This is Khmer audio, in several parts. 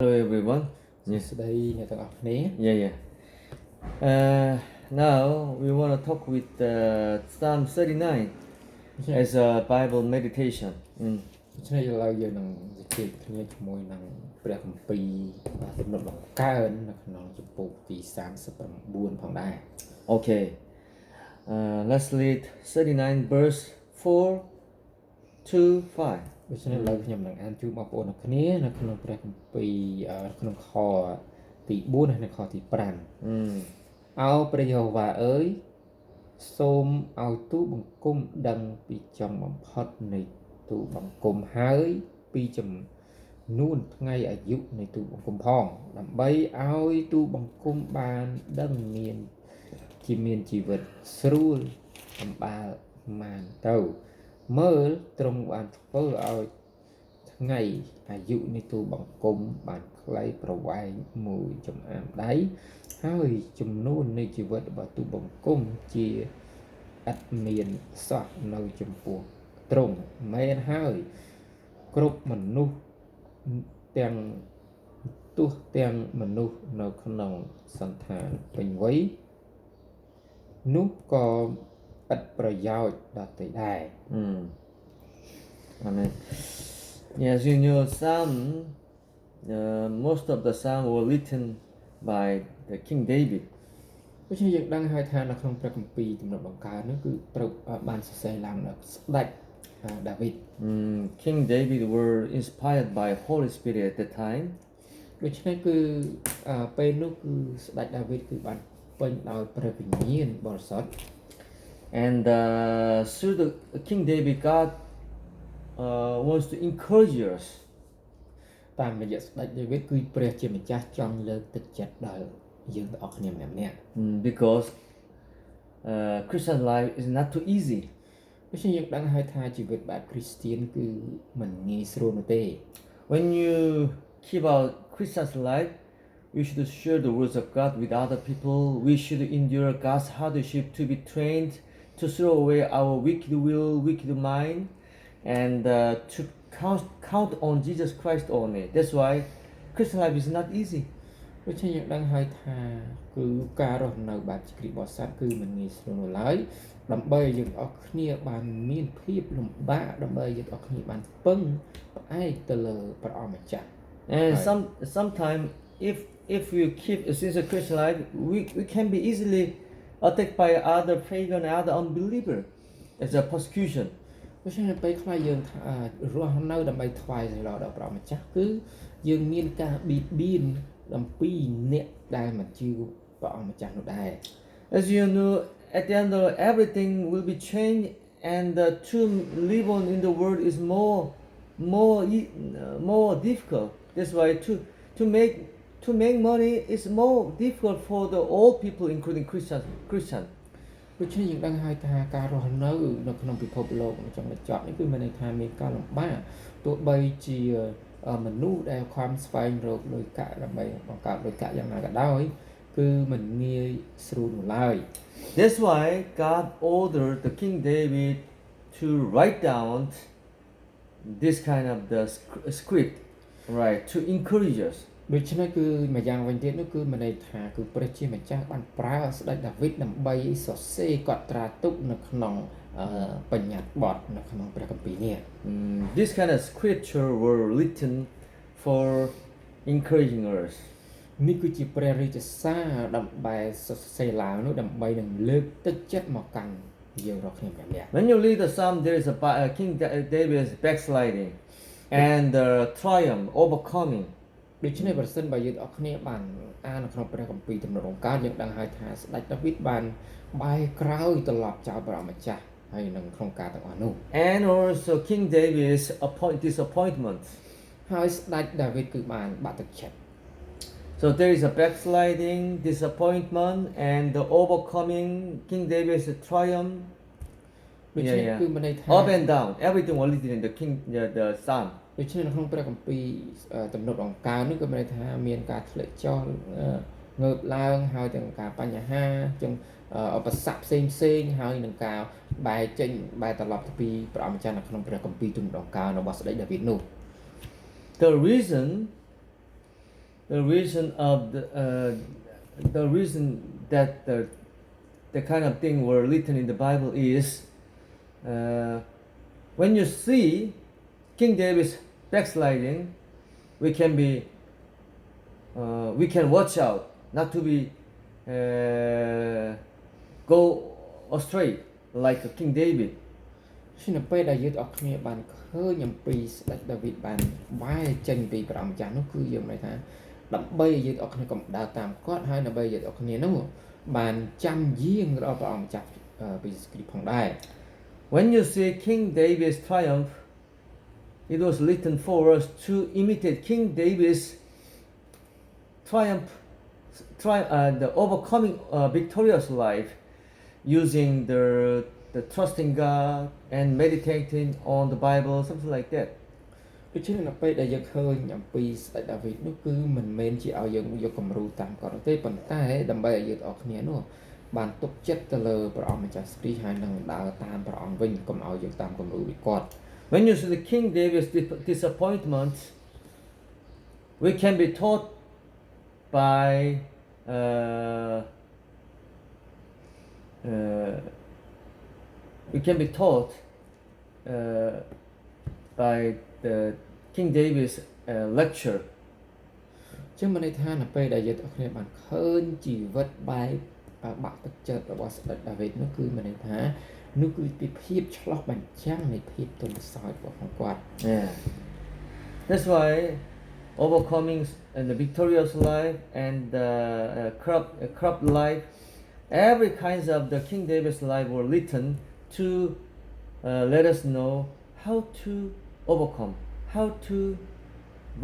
Hello everyone. Yes. Yeah. Now we want to talk with Psalm 39 as a Bible meditation. ដូច្នេះឥឡូវយើងនឹងនិយាយគ្នាជាមួយនឹងព្រះគម្ពីរទំនុកបង្កើននៅក្នុងជំពូកទី39ផងដែរ Okay. Let's read 39 verse 4 to 5. ដូច្នេះឥឡូវខ្ញុំនឹងអានជូនបងប្អូនអ្នកគ្នានៅក្នុងព្រះគម្ពីរក្នុងខទី4ហើយនៅខទី5 អោព្រះយេហូវ៉ាអើយសូមឲ្យទូលបង្គំដឹងពីចុងបំផុតនៃទូលបង្គំហើយពីចំនួនថ្ងៃអាយុនៃទូលបង្គំផងដើម្បីឲ្យទូលបង្គំបានដឹងមានជីវិតស្រួលអំបាលបានទៅមើលទ្រង់បានធ្វើឲ្យថ្ងៃអាយុនៃទូលបង្គំបានខ្លីប្រវែងមួយចំអាមដៃហើយចំនួននៃជីវិតរបស់ទូលបង្គំជាឥតមានសោះនៅចំពោះទ្រង់មែនហើយគ្រប់មនុស្សទាំងមនុស្សនៅក្នុងសន្តានពេញវ័យនោះក៏ឥតប្រយោជន៍ដល់ទៅដែរ Amen. Yes, you know, most of the psalm were written by the King David. ដូច្នេះយើងដឹងហើយថានៅក្នុងព្រះគម្ពីរទំនុកបង្កើននោះគឺត្រូវបានសរសេរឡើងដោយស្ដេចដាវីត King David were inspired by Holy Spirit at the time. ដូច្នេះគឺពេលនោះគឺស្ដេចដាវីតគឺបានពេញដោយព្រះវិញ្ញាណបរិសុទ្ធ And through the King David, God wants to encourage us. តាមរយៈស្ដេចដាវីតគឺព្រះជាម្ចាស់ចង់លើកទឹកចិត្តដល់យើងទាំងអស់គ្នាម្នាក់ៗ Because Christian life is not too easy. ដូច្នេះយើងដឹងហើយថាជីវិតបែបគ្រីស្ទានគឺមិនងាយស្រួលនោះទេ When you keep our Christian's life, we should share the words of God with other people. We should endure God's hardship to be trained to throw away our wicked will, wicked mind, and to count on Jesus Christ only. That's why Christian life is not easy. ដូច្នេះយើងដឹងហើយថាគឺការរស់នៅបែបជាគ្រីស្ទបរិស័ទគឺមិនងាយស្រួលនោះឡើយដើម្បីយើងទាំងអស់គ្នាបានមានភាពលំបាកដើម្បីយើងទាំងអស់គ្នាបានពឹងផ្អែកទៅលើព្រះអង្គម្ចាស់ And sometimes if we keep a sincere Christian life, we can be easily attacked by other pagan and other unbeliever as a persecution. ដូច្នេះពេលខ្លះយើងរស់នៅដើម្បីថ្វាយសេរីដល់ព្រះអង្គម្ចាស់គឺយើងមានការបៀតបៀនអំពីអ្នកដែលមិនជឿព្រះអង្គម្ចាស់នោះដែរ As you know, at the end of everything will be changed, and to live on in the world is more difficult. That's why to make money is more difficult for the all people, including Christian. ដូច្នេះយើងដឹងហើយថាការរស់នៅក្នុងពិភពលោកចុងបញ្ចប់នេះគឺមានន័យថាមានការលំបាកទោះបីជាមនុស្សដែលខំស្វែងរកលុយកាក់ដើម្បីបង្កើតលុយកាក់យ៉ាងណាក៏ដោយគឺមិនងាយស្រួលនោះឡើយ That's why God ordered the King David to write down this kind of the script, right, to encourage us. ដូច្នេះគឺមួយយ៉ាងវិញទៀតនោះគឺមានន័យថាគឺព្រះជាម្ចាស់បានប្រើស្ដេចដាវីតដើម្បីសរសេរកត់ត្រាទុកនៅក្នុងបញ្ញត្តិបទនៅក្នុងព្រះគម្ពីរនេះ This kind of scripture were written for encouraging us. នេះគឺជាព្រះរាជសារដើម្បីសរសេរឡើងនោះដើម្បីនឹងលើកទឹកចិត្តមកកាន់យើងរាល់គ្នាម្នាក់ៗ When you read the psalm, there is a King David's backsliding and triumph, overcoming. ដូច្នេះប្រសិនបើយើងអរគ្នាបានអាននៅក្នុងព្រះគម្ពីរទំនុកបង្កើនយើងដឹងហើយថាស្ដេចដាវីតបានបែរក្រោយត្រឡប់ចោលព្រះអង្គម្ចាស់ហើយនៅក្នុងការទាំងអស់នោះ And also King David's disappointment. ហើយស្ដេចដាវីតគឺបានបាក់ទឹកចិត្ត So there is a backsliding, disappointment, and the overcoming King David's triumph. ដូច្នេះគឺមានន័យថា Up and down, everything was written in the psalm. ដូច្នេះនៅក្នុងព្រះគម្ពីរទំនុកបង្កើននេះក៏មានន័យថាមានការធ្លាក់ចុះងើបឡើងហើយទាំងការបញ្ហាចឹងឧបសគ្គផ្សេងហើយនឹងការបែរចេញបែរត្រឡប់ទៅពីព្រះអង្គម្ចាស់នៅក្នុងព្រះគម្ពីរទំនុកបង្កើនរបស់ស្ដេចដាវីតនោះ The reason the reason of the reason that the kind of thing were written in the Bible is when you see King David's backsliding, we can watch out not to be go astray like King David. ជានៅពេលដែលយើងទាំងអស់គ្នាបានឃើញអំពីស្ដេចដាវីតបានបែរចេញពីព្រះអង្គម្ចាស់នោះគឺយើងមិនថាដើម្បីឲ្យយើងទាំងអស់គ្នាកុំដើរតាមគាត់ហើយដើម្បីឲ្យយើងទាំងអស់គ្នានោះបានចាំយាងដល់ព្រះអង្គម្ចាស់ពីគ្រីស្ទផងដែរ When you see King David's triumph, it was written for us to imitate King David's triumph, the overcoming victorious life, using the trusting God and meditating on the Bible, something like that. ដូច្នេះនៅពេលដែលយើងឃើញអំពីស្ដេចដាវីតនោះគឺមិនមែនជាឲ្យយើងយកគំរូតាមគាត់ទេប៉ុន្តែដើម្បីឲ្យយើងទាំងអស់គ្នានោះបានទុកចិត្តទៅលើព្រះអង្គម្ចាស់គ្រីស្ទហើយនឹងដើរតាមព្រះអង្គវិញកុំឲ្យយើងតាមគំរូពីគាត់ When you see the King David's disappointment, we can be taught by by the King David's lecture. ចឹងមានន័យថានៅពេលដែលយើងទាំងអស់គ្នាបានឃើញជីវិតបែបបាក់ទឹកចិត្តរបស់ស្ដេចដាវីតនោះគឺមានន័យថានោះគឺជាភាពឆ្លោះបញ្ចាំងនៃភាពទន់ខ្សោយរបស់គាត់ Yeah. That's why overcoming the victorious life and the corrupt life, every kinds of the King David's life were written to let us know how to overcome, how to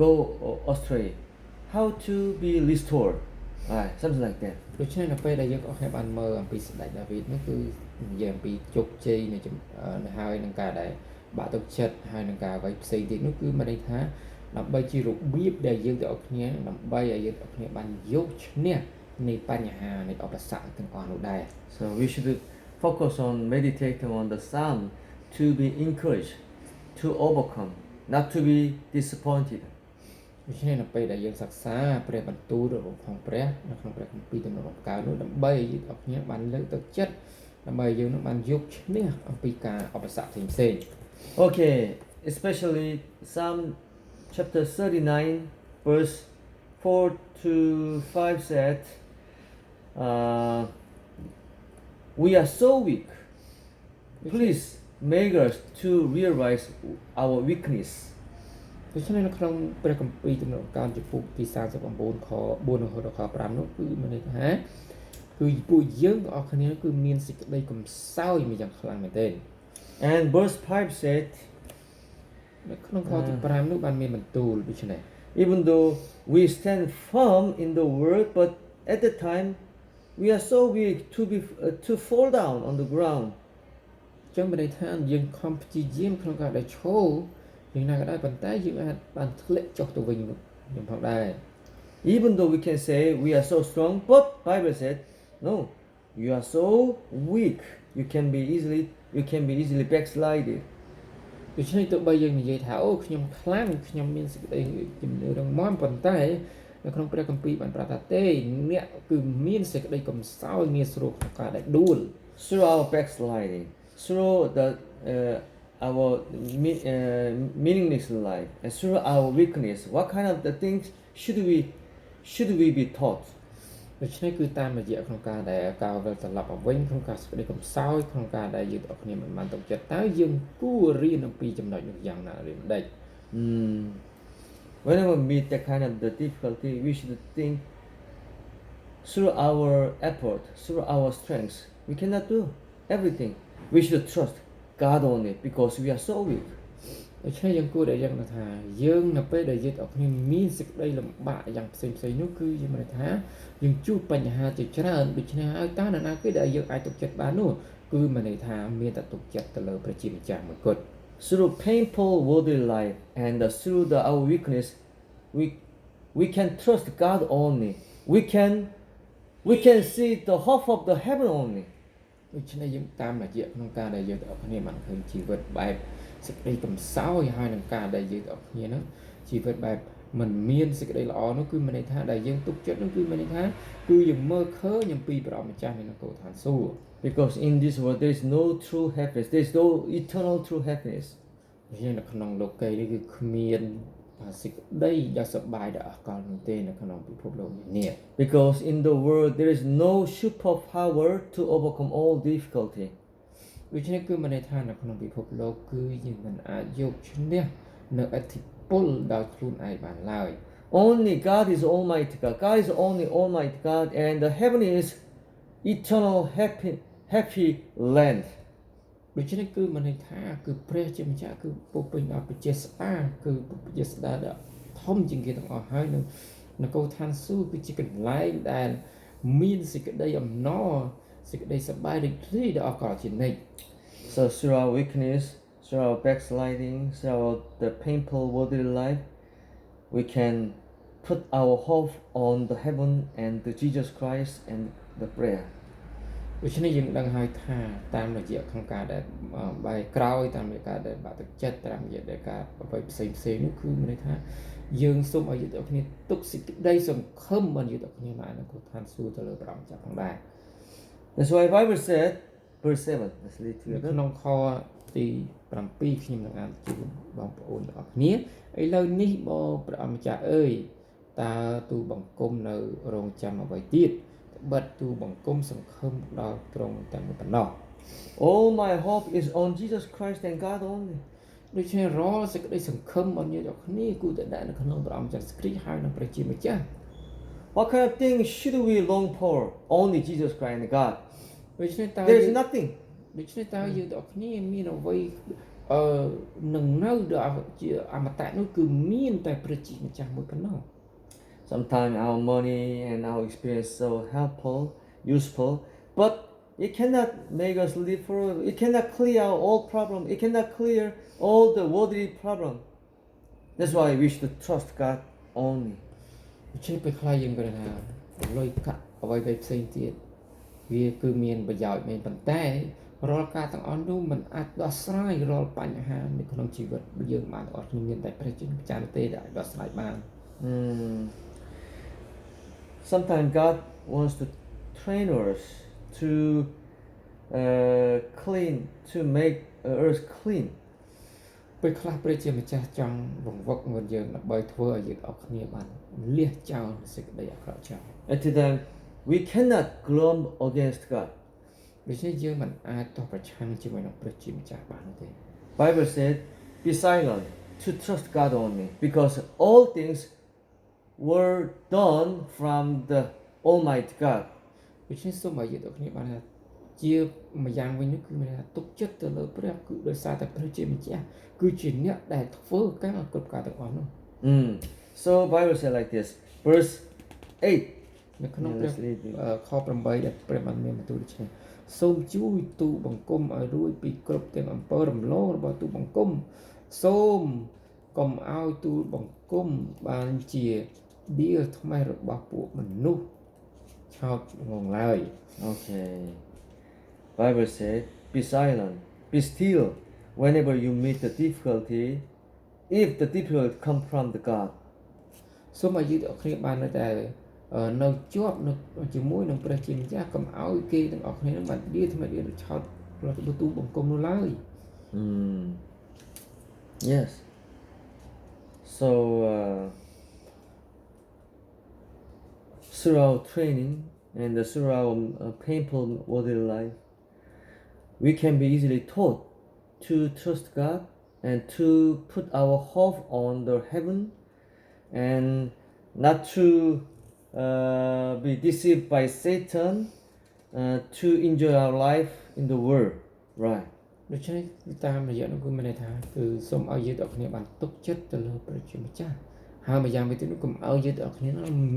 go astray, how to be restored, something like that. ដូច្នេះនៅពេលដែលយើងអស់គ្នាបានមើលអំពីស្ដេចដាវីតនោះគឺនិយាយអំពីជោគជ័យនៃហើយនឹងការដែលបាក់ទឹកចិត្តហើយនឹងការអ្វីផ្សេងទៀតនោះគឺមានន័យថាដើម្បីជារបៀបដែលយើងទាំងអស់គ្នាដើម្បីឲ្យយើងទាំងអស់គ្នាបានយកឈ្នះនៃបញ្ហានៃឧបសគ្គទាំងអស់នោះដែរ So we should focus on meditating on the Psalm to be encouraged, to overcome, not to be disappointed. ដូច្នេះនៅពេលដែលយើងសិក្សាព្រះបន្ទូលរបស់ផងព្រះនៅក្នុងព្រះគម្ពីរទំនុកដំណើរនោះដើម្បីឲ្យយើងទាំងអស់គ្នាបានលើកទឹកចិត្តដើម្បីឲ្យយើងនឹងបានយកឈ្នះអំពីការឧបសគ្គផ្សេងៗ Okay, especially Psalm chapter 39 verse 4 to 5 said, we are so weak. Please make us to realize our weakness. ដូច្នេះនៅក្នុងព្រះគម្ពីរទំនុកដំណើរចំពុកទី39ខ4រហូតដល់ខ5នោះគឺមានន័យថាគឺពួកយើងទាំងអស់គ្នាគឺមានសេចក្តីកំសោយមួយយ៉ាងខ្លាំងមែនទែន And verse 5 said, នៅក្នុងខទី5នោះបានមានបន្ទូលដូច្នេះ even though we stand firm in the word, but at the time we are so weak to fall down on the ground. ចឹងមានន័យថាយើងខំព្យាយាមក្នុងការដែលឈរយ៉ាងណាក៏ដោយប៉ុន្តែយើងអាចបានធ្លាក់ចុះទៅវិញខ្ញុំផងដែរ Even though we can say we are so strong, but Bible said, no, you are so weak. You can be easily backslided. ដូច្នេះទោះបីយើងនិយាយថាអូខ្ញុំខ្លាំងខ្ញុំមានសេចក្តីជំនឿរឹងមាំប៉ុន្តែនៅក្នុងព្រះគម្ពីរបានប្រាប់ថាទេអ្នកគឺមានសេចក្តីកំសោយងាយស្រួលក្នុងការដែលដួល Through our backsliding, through our meaningless life, and through our weakness, what kind of the things should we be taught? ដូច្នេះគឺតាមរយៈក្នុងការដែលការវិលត្រឡប់មកវិញក្នុងការសេចក្តីកំសោយក្នុងការដែលយើងទាំងគ្នាមិនបានទុកចិត្តតើយើងគួររៀនអំពីចំណុចនោះយ៉ាងណារៀនដេច Whenever we meet that kind of the difficulty, we should think through our effort, through our strength. We cannot do everything. We should trust God only because we are so weak. ដូច្នេះយើងគួរតែយ៉ាងថាយើងនៅពេលដែលយើងទាំងគ្នាមានសេចក្តីលំបាកយ៉ាងផ្សេងៗនោះគឺយើងមានថាយើងជួបបញ្ហាជាច្រើនដូច្នេះហើយតើនរណាគេដែលយើងអាចទុកចិត្តបាននោះគឺមានន័យថាមានតែទុកចិត្តទៅលើព្រះជាម្ចាស់មួយគត់ Through painful worldly life and through our weakness, we can trust God only. We can see the hope of the heaven only. ដូច្នេះយើងតាមរយៈក្នុងការដែលយើងទាំងគ្នាបានឃើញជីវិតបែបសេចក្តីកំសោយហើយនឹងការដែលយើងទាំងគ្នានោះជីវិតបែប มันមានសេចក្តីល្អនោះគឺមានន័យថាដែលយើងទុកចិត្តនោះគឺមានន័យថាគឺយើងមើលឃើញអំពីព្រះម្ចាស់នៃនគរឋានសួគ៌ Because in this world there is no true happiness. There is no eternal true happiness. យើងនៅក្នុងលោកីនេះគឺគ្មានសេចក្តីដ៏សប្បាយដ៏អស្ចារ្យនោះទេនៅក្នុងពិភពលោកនេះ Because in the world there is no superpower to overcome all difficulty. ដូច្នេះគឺមានន័យថានៅក្នុងពិភពលោកគឺយើងមិនអាចយកឈ្នះនៅឥទ្ធិពលដោយខ្លួនឯងបានឡើយ Only God is Almighty God. God is only Almighty God, and the heaven is eternal happy land. ដូច្នេះគឺមានន័យថាគឺព្រះជាម្ចាស់គឺពោពេញដោយបជាស្ដាគឺបជាស្ដាដែលធំជាងគេទាំងអស់ហើយនៅនគរឋានសួគ៌គឺជាកន្លែងដែលមានសេចក្តីអំណរសេចក្តីសប្បាយរីករាយដ៏អស្ចារ្យជានិច្ច So through our weakness, through our backsliding, through the painful worldly life, we can put our hope on the heaven and the Jesus Christ and the prayer. ដូច្នេះយើងដឹងហើយថាតាមរយៈក្នុងការដែលបែរក្រោយតាមរយៈការដែលបាក់ទឹកចិត្តតាមរយៈដែលការអ្វីផ្សេងនោះគឺមានន័យថាយើងសូមឲ្យយើងទាំងគ្នាទុកសេចក្តីសង្ឃឹមបានយើងទាំងគ្នាមកនៅក្នុងឋានសួគ៌ទៅលើព្រះម្ចាស់ផងដែរ That's why the Bible said, verse 7. Let's read នៅ together. ក្នុងខទី7ខ្ញុំនឹងអានជូនបងប្អូនទាំងអស់គ្នាឥឡូវនេះបងព្រះម្ចាស់អើយតើទូបង្គំនៅរងចាំអ្វីទៀតបិទទូបង្គំសង្ឃឹមដល់ទ្រង់តែប៉ុណ្ណោះ All my hope is on Jesus Christ and God only. ដូច្នេះរាល់សេចក្តីសង្ឃឹមរបស់យើងទាំងគ្នាគួរតែដាក់នៅក្នុងព្រះម្ចាស់គ្រីស្ទហើយនឹងព្រះជាម្ចាស់ What kind of thing should we long for? Only Jesus Christ and God. ដូច្នេះតើ There is nothing. ដូច្នេះតើយើងទាំងគ្នាមានអ្វីនឹងនៅដល់ជាអមតៈនោះគឺមានតែព្រះជាម្ចាស់មួយប៉ុណ្ណោះ Sometimes our money and our experience so helpful, useful, but it cannot make us live forever. It cannot clear out all problems. It cannot clear all the worldly problems. That's why we should trust God only. ដូច្នេះពេលខ្លះយើងក៏ថាលុយកាក់អ្វីៗផ្សេងទៀតវាគឺមានប្រយោជន៍មែនប៉ុន្តែរាល់ការទាំងអស់នោះมันអាចដោះស្រាយរាល់បញ្ហានៅក្នុងជីវិតយើងបានទាំងអស់គ្នាមានតែព្រះជាម្ចាស់ទេដែលដោះស្រាយបាន Sometimes God wants to train us to clean, to make earth clean. ពេលខ្លះព្រះជាម្ចាស់ចង់បង្វឹកមកយើងដើម្បីធ្វើឲ្យយើងអស់គ្នាបានលះចោលសេចក្តីអាក្រក់ចោល At the time, we cannot grumble against God. ដូច្នេះយើងមិនអាចតបប្រឆាំងជាមួយនឹងព្រះជាម្ចាស់បានទេ Bible said, "Be silent to trust God only, because all things were done from the Almighty God." ដូច្នេះសូមឲ្យយើងទាំងគ្នាបានថាជាម្យ៉ាងវិញនោះគឺមានថាទុកចិត្តទៅលើព្រះគឺដោយសារតែព្រះជាម្ចាស់គឺជាអ្នកដែលធ្វើការគ្រប់ការទាំងអស់នោះ So Bible said like this, verse 8. នៅក្នុងព្រះខ8ដែលព្រះបានមានបន្ទូលដូច្នេះសូមជួយទូបង្គំឲ្យរួចពីគ្រប់ទាំងអំពើរំលងរបស់ទូបង្គំសូមកុំឲ្យទូបង្គំបានជាដៀលថ្មីរបស់ពួកមនុស្សឆោតងងឡើយ Okay. Bible said, "Be silent, be still whenever you meet the difficulty, if the difficulty come from the God." សូមឲ្យយើងទាំងគ្នាបានតែនៅជាប់នៅជាមួយនឹងព្រះជាម្ចាស់កុំឲ្យគេទាំងអស់គ្នានឹងបានដៀលថ្មីដៀលឆោតរបស់ទូបង្គំនោះឡើយ Yes. So through our training and through our painful worldly life, we can be easily taught to trust God and to put our hope on the heaven and not to be deceived by Satan to enjoy our life in the world, right? ដូច្នេះតាមរយៈនោះគឺមានន័យថាគឺសូមឲ្យយើងទាំងគ្នាបានទុកចិត្តទៅលើព្រះជាម្ចាស់ហើយម្យ៉ាងវិញទៀតនោះកុំឲ្យយើងទាំងគ្នា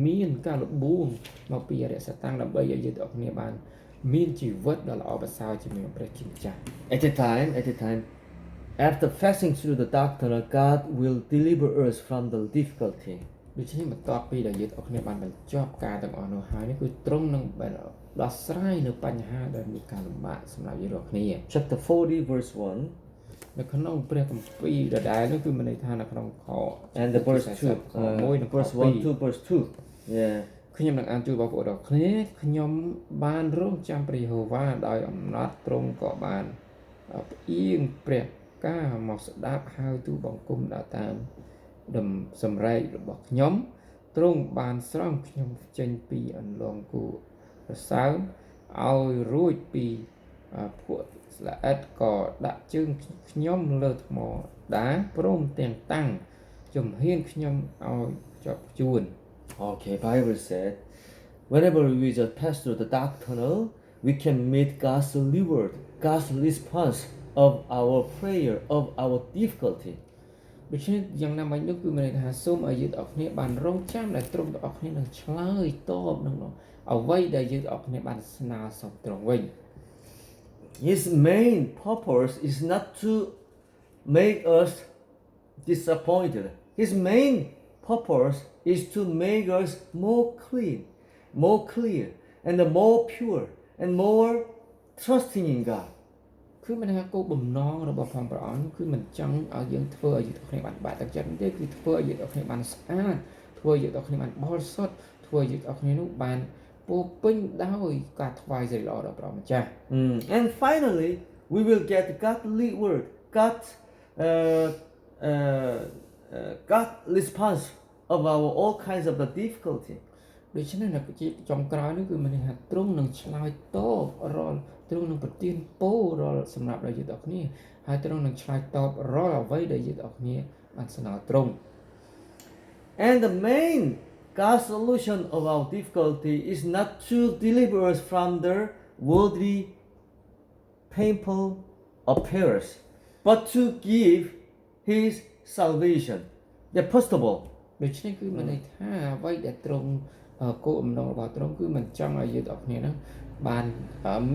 មានការលបួងមកពីអរិយសតាំងដើម្បីឲ្យយើងទាំងគ្នាបានមានជីវិតដ៏ល្អប្រសើរជាមួយនឹងព្រះជាម្ចាស់ At the time, after passing through the dark tunnel, God will deliver us from the difficulty. ដូច្នេះបន្ទាប់ពីដែលយើងទាំងគ្នាបានបញ្ចប់ការទាំងអស់នោះហើយនេះគឺទ្រង់នឹងដោះស្រាយនៅបញ្ហាដែលមានការលំបាកសម្រាប់យើងរាល់គ្នា Chapter 40, verse 1. នៅក្នុងព្រះគម្ពីរដដែលនោះគឺមានន័យថានៅក្នុងខ And the verse 2, 1 និងខ verse 1 to verse 2. Yeah. ខ្ញុំនឹងអានជូនបងប្អូនទាំងគ្នាខ្ញុំបានរងចាំព្រះយេហូវ៉ាដោយអំណត់ទ្រង់ក៏បានផ្អៀងព្រះការមកស្ដាប់ហើយទូលបង្គំដល់តាមសម្រែករបស់ខ្ញុំទ្រង់បានស្រង់ខ្ញុំចេញពីអន្លង់គូរសើមឲ្យរួចពីភក់ស្លាអិតក៏ដាក់ជើងខ្ញុំលើថ្មដាព្រមទាំងតាំងជំហានខ្ញុំឲ្យជាប់ជួន Okay, Bible said, whenever we just pass through the dark tunnel, we can meet God's reward, God's response of our prayer, of our difficulty. ដូច្នេះយ៉ាងណាមិញនោះគឺមានន័យថាសូមឲ្យយើងទាំងអស់គ្នាបានរងចាំដែលទ្រង់ទាំងអស់គ្នានឹងឆ្លើយតបនឹងអ្វីដែលយើងទាំងអស់គ្នាបានស្នើសុំទ្រង់វិញ His main purpose is not to make us disappointed. His main purpose is to make us more clean, more clear, and more pure, and more trusting in God. គឺមានថាគោលបំណងរបស់ព្រះអង្គគឺមិនចង់ឲ្យយើងធ្វើឲ្យយើងទាំងគ្នាបានបាក់ទឹកចិត្តទេគឺធ្វើឲ្យយើងទាំងគ្នាបានស្អាតធ្វើឲ្យយើងទាំងគ្នាបានបរិសុទ្ធធ្វើឲ្យយើងទាំងគ្នានោះបានពោពេញដោយការថ្វាយសេរីល្អដល់ព្រះម្ចាស់ And finally, we will get God's word, God response of our all kinds of the difficulty. ដូច្នេះនៅជាចុងក្រោយនេះគឺមានន័យថាទ្រង់នឹងឆ្លើយតបរាល់ទ្រង់នឹងប្រទានពររាល់សម្រាប់ដល់យើងទាំងគ្នាហើយទ្រង់នឹងឆ្លើយតបរាល់អ្វីដែលយើងទាំងគ្នាបានស្នើទ្រង់ And the main God's solution of our difficulty is not to deliver us from the worldly, painful affairs, but to give His salvation. The first of all. ដូច្នេះគឺមានន័យថាអ្វីដែលទ្រង់គោលបំណងរបស់ទ្រង់គឺមិនចង់ឲ្យយើងទាំងគ្នាហ្នឹងបាន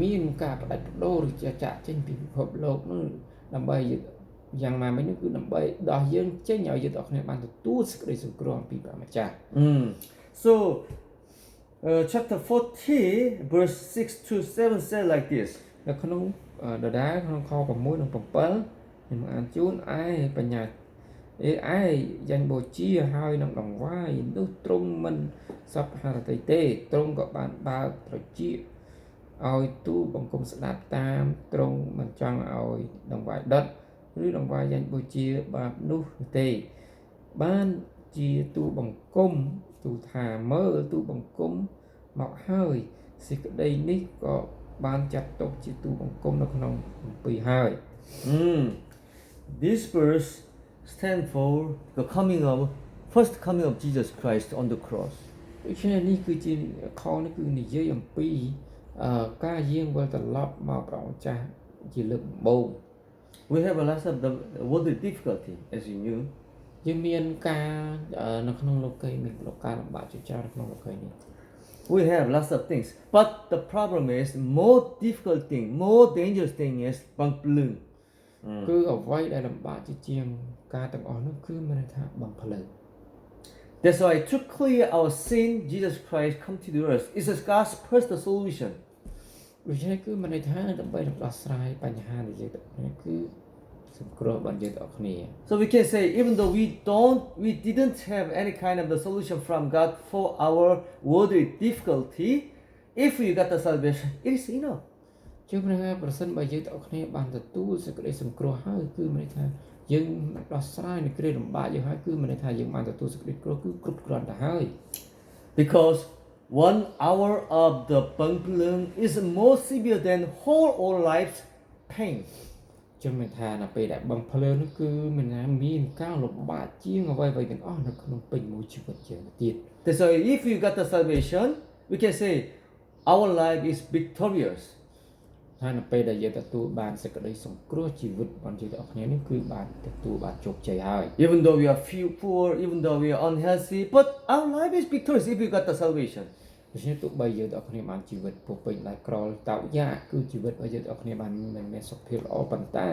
មានការបដិបដូរឬចាក់ចេញពីពិភពលោកនោះដើម្បីយ៉ាងណាមិញនោះគឺដើម្បីដោះយើងចេញឲ្យយើងទាំងគ្នាបានទទួលសេចក្តីសង្គ្រោះអំពីព្រះម្ចាស់ So chapter 40 verse 6 to 7 said like this. នៅក្នុងដដែលក្នុងខ6និង7ខ្ញុំអានជូនឯបញ្ញាឯយ៉ាញ់បូជាហើយនឹងដង្វាយនោះទ្រង់មិនសពហរតីទេទ្រង់ក៏បានបើកត្រចៀកឲ្យទូលបង្គំស្ដាប់តាមទ្រង់មិនចង់ឲ្យដង្វាយដុតឬដង្វាយយ៉ាញ់បូជាបាបនោះទេបានជាទូលបង្គំទូលថាមើលទូលបង្គំមកហើយសេចក្តីនេះក៏បានចាត់ទុកជាទូលបង្គំនៅក្នុងគម្ពីរហើយ This verse stand for the first coming of Jesus Christ on the cross. ដូច្នេះនេះគឺជាខនេះគឺនិយាយអំពីការយាងវិលត្រឡប់មកព្រះអង្គចាស់ជាលើកដំបូង We have a lot of the worldly difficulty, as you knew. យើងមានការនៅក្នុងលោកីយ៍មានការលំបាកជាច្រើនក្នុងលោកីយ៍នេះ We have lots of things, but the problem is more difficult thing, more dangerous thing is bang plung. គឺអ្វីដែលលំបាកជាងការទាំងអស់នោះគឺមានន័យថាបំភ្លឺ That's why to clear our sin, Jesus Christ come to the earth. It's God's first solution. ដូច្នេះគឺមានន័យថាដើម្បីដោះស្រាយបញ្ហាដែលយើងទាំងនេះគឺសង្គ្រោះបានយើងទាំងគ្នា So we can say even though we didn't have any kind of the solution from God for our worldly difficulty, if we got the salvation, it is enough. ជាប្រហែលប្រសិនបើយើងទាំងគ្នាបានទទួលសេចក្តីសង្គ្រោះហើយគឺមានន័យថាយើងដោះស្រាយនៃគ្រាលំបាកយើងហើយគឺមានន័យថាយើងបានទទួលសេចក្តីគ្រោះគឺគ្រប់គ្រាន់ទៅហើយ Because 1 hour of the bang plung is more severe than whole our life's pain. ចឹងមានថានៅពេលដែលបំភ្លឺនោះគឺមានការលំបាកជាងអ្វីៗទាំងអស់នៅក្នុងពេញមួយជីវិតយើងទៀត So if you got the salvation, we can say our life is victorious. ហើយនៅពេលដែលយើងទទួលបានសេចក្តីសង្គ្រោះជីវិតរបស់យើងទាំងគ្នានេះគឺបានទទួលបានជោគជ័យហើយ Even though we are poor, even though we are unhealthy, but our life is victorious if we got the salvation. ដូច្នេះទោះបីយើងទាំងគ្នាបានជីវិតពោពេញដោយក្រតោកយ៉ាគឺជីវិតរបស់យើងទាំងគ្នាបានមានសុខភាពល្អប៉ុន្តែ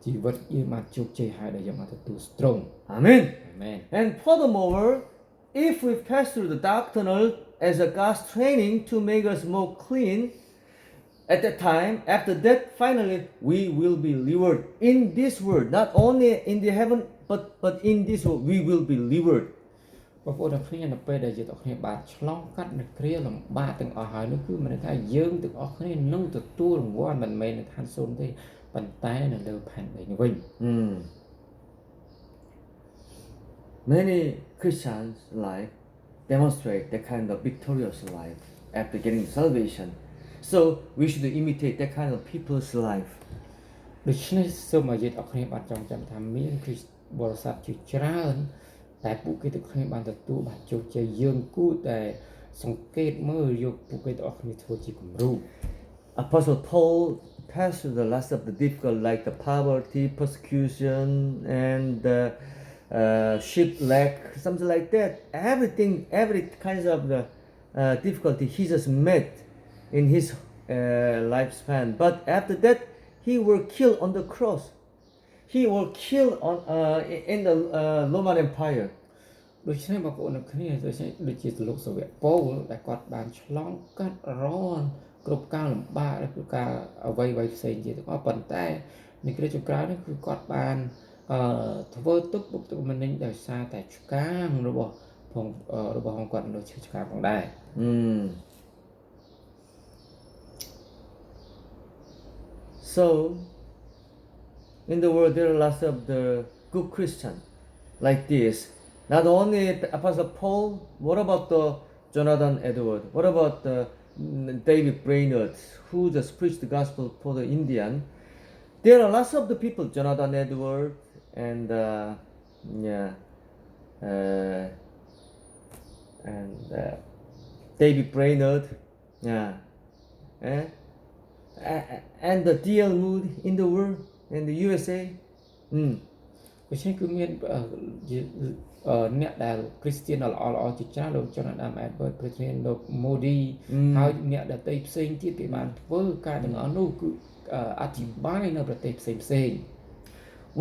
ជីវិតយើងបានជោគជ័យហើយដែលយើងបានទទួលស្ទ្រង់ Amen. Amen. And furthermore, if we pass through the dark tunnel as a God's training to make us more clean, at that time, after that, finally, we will be delivered in this world, not only in the heaven, but in this world, we will be delivered. បងប្អូនទាំងគ្នានៅពេលដែលយើងទាំងគ្នាបានឆ្លងកាត់នៅគ្រាលំបាកទាំងអស់ហើយនោះគឺមិនថាយើងទាំងអស់គ្នានឹងទទួលរង្វាន់មិនមែននៅឋានសួគ៌ទេប៉ុន្តែនៅលើផែនដីនេះវិញ Many Christians' life demonstrate that kind of victorious life after getting salvation. So we should imitate that kind of people's life. ដូច្នេះសូមឲ្យយើងទាំងគ្នាបានចងចាំថាមានគ្រីស្ទបរិស័ទជាច្រើនតែពួកគេទាំងគ្នាបានទទួលបានជោគជ័យយើងគួរតែសង្កេតមើលយកពួកគេទាំងអស់គ្នាធ្វើជាគំរូ Apostle Paul passed through the last of the difficult, like the poverty, persecution, and the shipwreck, something like that. Every kinds of the difficulty he just met in his lifespan. But after that, he was killed on the cross. He was killed on in the Roman Empire. ដូច្នេះបងប្អូនទាំងគ្នាដូចជាលោកសាវកប៉ូលដែលគាត់បានឆ្លងកាត់រាល់គ្រប់ការលំបាកឬការអ្វីៗផ្សេងទៀតទាំងអស់ប៉ុន្តែនៅគ្រាចុងក្រោយនេះគឺគាត់បានធ្វើទុកបុកទុកមិនញដោយសារតែឆ្កាងរបស់គាត់នៅឆ្កាងផងដែរ So in the world there are lots of the good Christians like this. Not only Apostle Paul, what about the Jonathan Edwards? What about the David Brainerd, who just preached the gospel for the Indian? There are lots of the people, Jonathan Edwards and David Brainerd, and the D.L. Moody in the world, in the USA. ដូច្នេះគឺមានអ្នកដែលគ្រីស្ទានល្អជាច្រើនលោក Jonathan Edwards ប្រធានលោក Moody ហើយអ្នកដទៃផ្សេងទៀតគេបានធ្វើការទាំងអស់នោះគឺអធិប្បាយនៅប្រទេសផ្សេង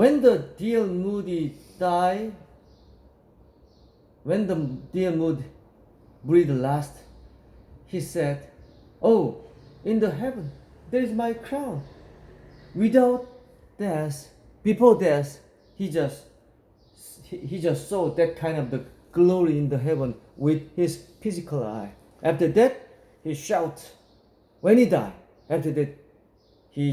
When the D.L. Moody died, when the D.L. Moody breathed last, he said, "Oh, in the heaven there is my crown." Without death, before death, he just saw that kind of the glory in the heaven with his physical eye. After that, he shouted when he died. After that, he